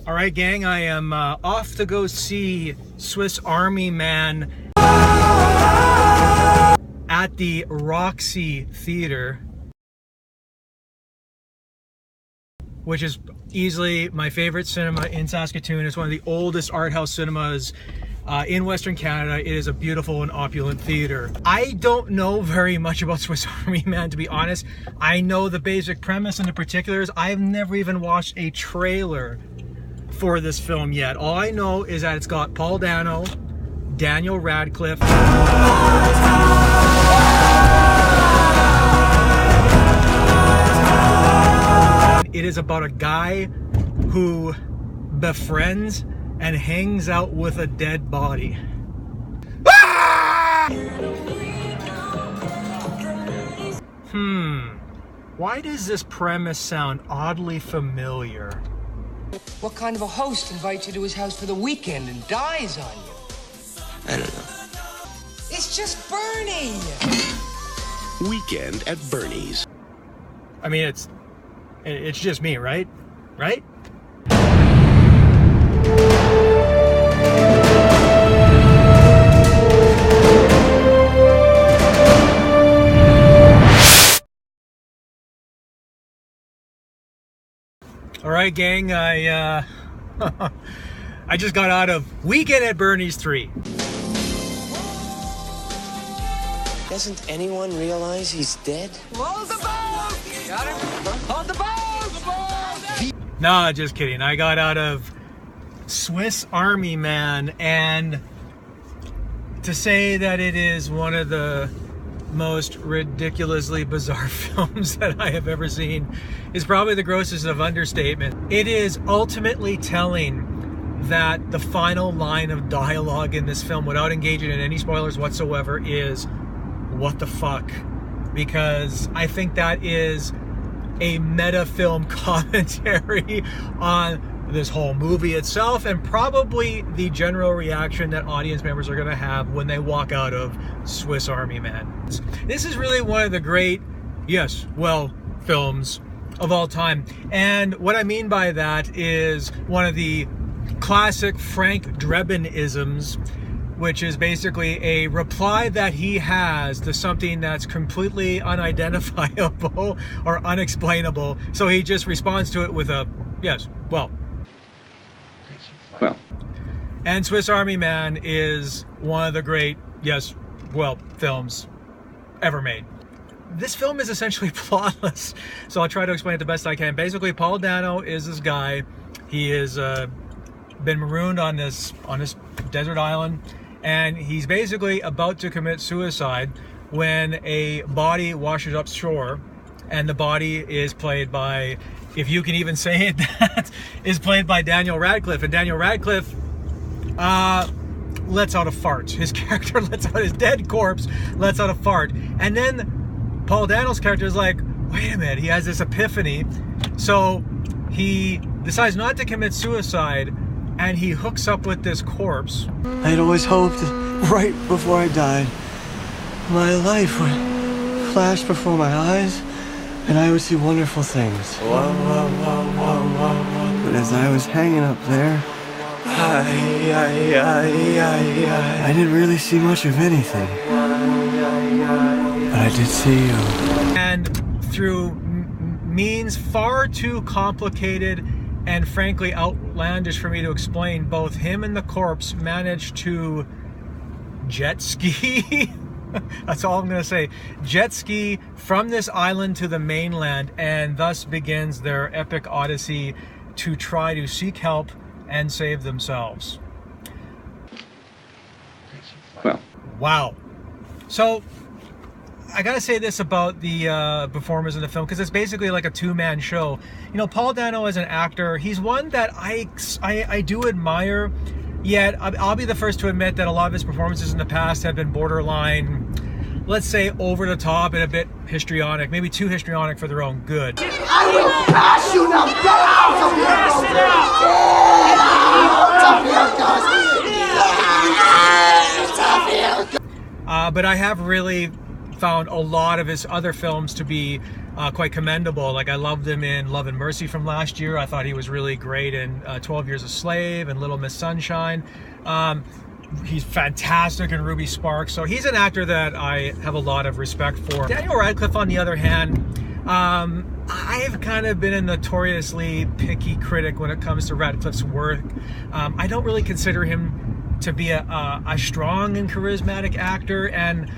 All right, gang, I am off to go see Swiss Army Man at the Roxy Theater, which is easily my favorite cinema in Saskatoon. It's one of the oldest art house cinemas in Western Canada. It is a beautiful and opulent theater. I don't know very much about Swiss Army Man, to be honest. I know the basic premise and the particulars. I've never even watched a trailer for this film yet. All I know is that it's got Paul Dano, Daniel Radcliffe. It is about a guy who befriends and hangs out with a dead body. Why does this premise sound oddly familiar? What kind of a host invites you to his house for the weekend and dies on you? I don't know. It's just Bernie! Weekend at Bernie's. I mean, it's just me, right? Right? All right, gang, I just got out of Weekend at Bernie's 3. Doesn't anyone realize he's dead? Hold the boat! Got him? Hold the boat! Nah, just kidding. I got out of Swiss Army Man, and to say that it is one of the most ridiculously bizarre films that I have ever seen is probably the grossest of understatement. It is ultimately telling that the final line of dialogue in this film, without engaging in any spoilers whatsoever, is what the fuck? Because I think that is a meta film commentary on this whole movie itself, and probably the general reaction that audience members are going to have when they walk out of Swiss Army Man. This is really one of the great, films of all time. And what I mean by that is one of the classic Frank Drebin-isms, which is basically a reply that he has to something that's completely unidentifiable or unexplainable. So he just responds to it with a, yes, well. And Swiss Army Man is one of the great, films ever made. This film is essentially plotless, so I'll try to explain it the best I can. Basically, Paul Dano is this guy. He has been marooned on this desert island, and he's basically about to commit suicide when a body washes up shore, and the body is played by, if you can even say it, that is played by Daniel Radcliffe. And Daniel Radcliffe lets out a fart. His character lets out, his dead corpse lets out a fart. And then Paul Dano's character is like, wait a minute, he has this epiphany. So he decides not to commit suicide, and he hooks up with this corpse. I'd always hoped that right before I died, my life would flash before my eyes, and I would see wonderful things. But as I was hanging up there, I didn't really see much of anything. But I did see you. And through means far too complicated and frankly outlandish for me to explain, both him and the corpse managed to jet ski. That's all I'm going to say. Jet ski from this island to the mainland, and thus begins their epic odyssey to try to seek help and save themselves. Wow. So I gotta say this about the performers in the film, because it's basically like a two-man show. You know, Paul Dano as an actor, he's one that I do admire, yet I'll be the first to admit that a lot of his performances in the past have been borderline, let's say, over the top and a bit histrionic, maybe too histrionic for their own good. I will bash you now! Get out of here! Get out of here! But I have really found a lot of his other films to be quite commendable. Like, I loved him in Love and Mercy from last year. I thought he was really great in 12 Years a Slave and Little Miss Sunshine. He's fantastic in Ruby Sparks. So he's an actor that I have a lot of respect for. Daniel Radcliffe, on the other hand, I've kind of been a notoriously picky critic when it comes to Radcliffe's work. I don't really consider him to be a strong and charismatic actor, and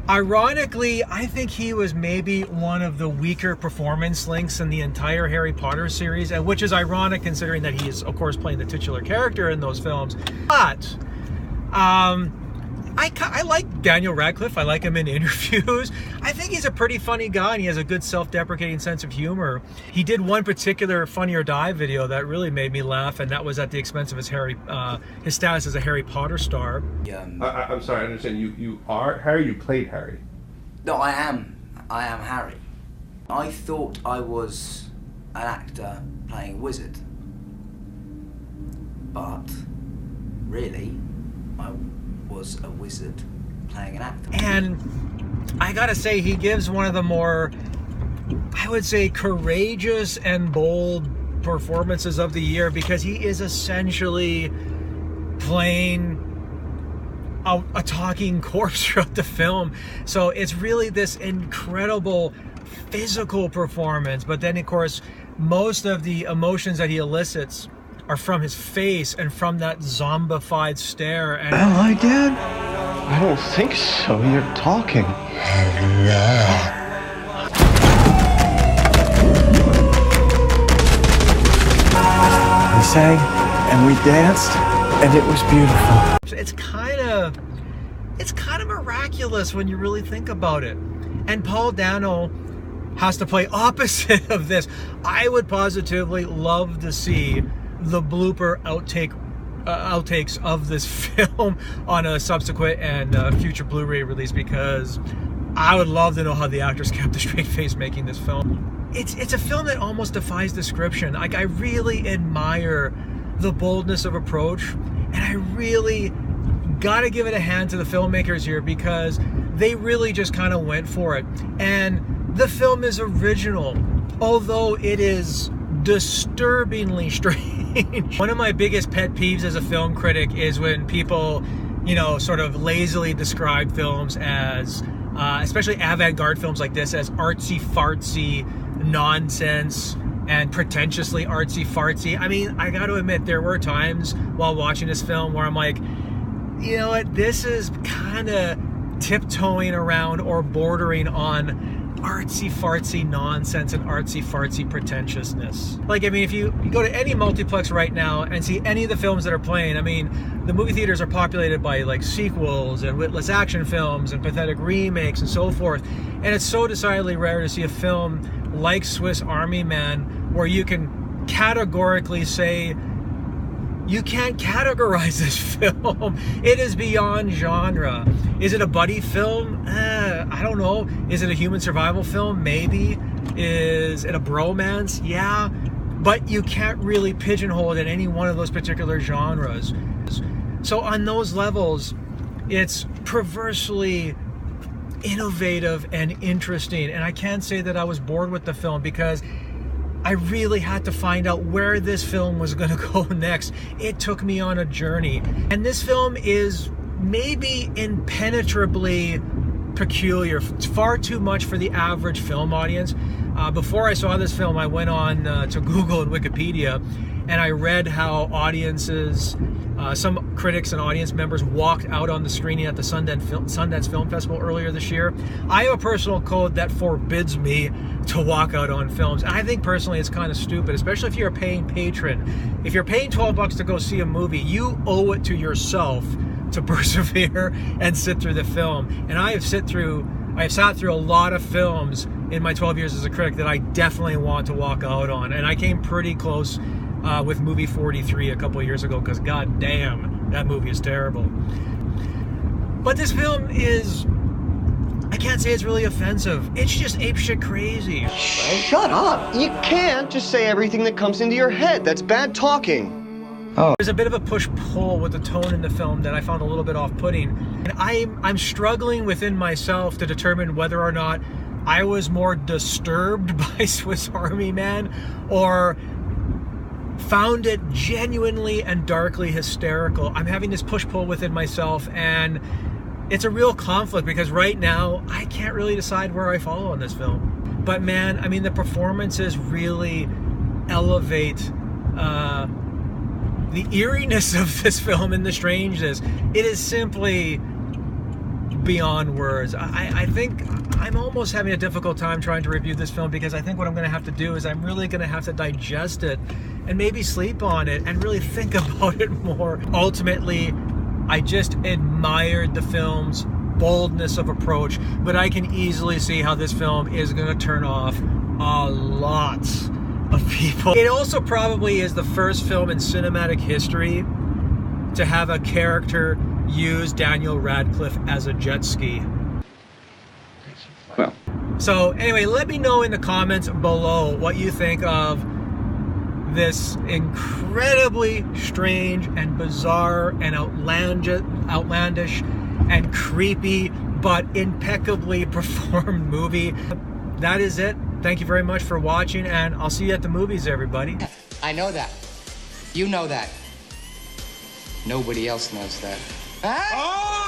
ironically, I think he was maybe one of the weaker performance links in the entire Harry Potter series, and which is ironic considering that he is, of course, playing the titular character in those films. But I like Daniel Radcliffe. I like him in interviews. I think he's a pretty funny guy, and he has a good self-deprecating sense of humor. He did one particular Funny or Die video that really made me laugh, and that was at the expense of his status as a Harry Potter star. I'm sorry, I understand. You are Harry? You played Harry? No, I am Harry. I thought I was an actor playing a wizard. But really, I was a wizard playing an actor. And I gotta say, he gives one of the more, I would say, courageous and bold performances of the year, because he is essentially playing a talking corpse throughout the film. So it's really this incredible physical performance, but then of course most of the emotions that he elicits are from his face and from that zombified stare. And Am I dead? I don't think so. You're talking. We sang and we danced, and it was beautiful. It's kind of miraculous when you really think about it. And Paul Dano has to play opposite of this. I would positively love to see the blooper outtakes of this film on a subsequent and future Blu-ray release, because I would love to know how the actors kept a straight face making this film. It's a film that almost defies description. Like, I really admire the boldness of approach, and I really gotta give it a hand to the filmmakers here, because they really just kind of went for it. And the film is original, although it is disturbingly strange. One of my biggest pet peeves as a film critic is when people, sort of lazily describe films as, especially avant-garde films like this, as artsy-fartsy nonsense and pretentiously artsy-fartsy. I mean, I got to admit, there were times while watching this film where I'm like, you know what, this is kind of tiptoeing around or bordering on artsy-fartsy nonsense and artsy-fartsy pretentiousness. Like, I mean, if you go to any multiplex right now and see any of the films that are playing, I mean, the movie theaters are populated by like sequels and witless action films and pathetic remakes and so forth. And it's so decidedly rare to see a film like Swiss Army Man where you can categorically say, you can't categorize this film. It is beyond genre. Is it a buddy film? I don't know. Is it a human survival film? Maybe. Is it a bromance? Yeah. But you can't really pigeonhole it in any one of those particular genres. So on those levels, it's perversely innovative and interesting. And I can't say that I was bored with the film, because I really had to find out where this film was going to go next. It took me on a journey. And this film is maybe impenetrably peculiar. It's far too much for the average film audience. Before I saw this film, I went on to Google and Wikipedia, and I read how audiences, some critics and audience members walked out on the screening at the Sundance Film Festival earlier this year. I have a personal code that forbids me to walk out on films. And I think personally it's kind of stupid, especially if you're a paying patron. If you're paying $12 to go see a movie, you owe it to yourself to persevere and sit through the film. And I have sat through a lot of films in my 12 years as a critic that I definitely want to walk out on. And I came pretty close with movie 43 a couple of years ago, because god damn, that movie is terrible. But this film is, I can't say it's really offensive. It's just apeshit crazy. Shut up. You can't just say everything that comes into your head. That's bad talking. There's a bit of a push-pull with the tone in the film that I found a little bit off-putting. And I'm struggling within myself to determine whether or not I was more disturbed by Swiss Army Man or found it genuinely and darkly hysterical. I'm having this push-pull within myself, and it's a real conflict because right now I can't really decide where I fall on this film. But man, I mean, the performances really elevate the eeriness of this film and the strangeness. It is simply beyond words. I think I'm almost having a difficult time trying to review this film because I think what I'm going to have to do is I'm really going to have to digest it and maybe sleep on it and really think about it more. Ultimately, I just admired the film's boldness of approach, but I can easily see how this film is going to turn off a lot of people. It also probably is the first film in cinematic history to have a character use Daniel Radcliffe as a jet ski. Well. So anyway, let me know in the comments below what you think of this incredibly strange and bizarre and outlandish and creepy but impeccably performed movie. That is it. Thank you very much for watching, and I'll see you at the movies, everybody. I know that. You know that. Nobody else knows that. Huh?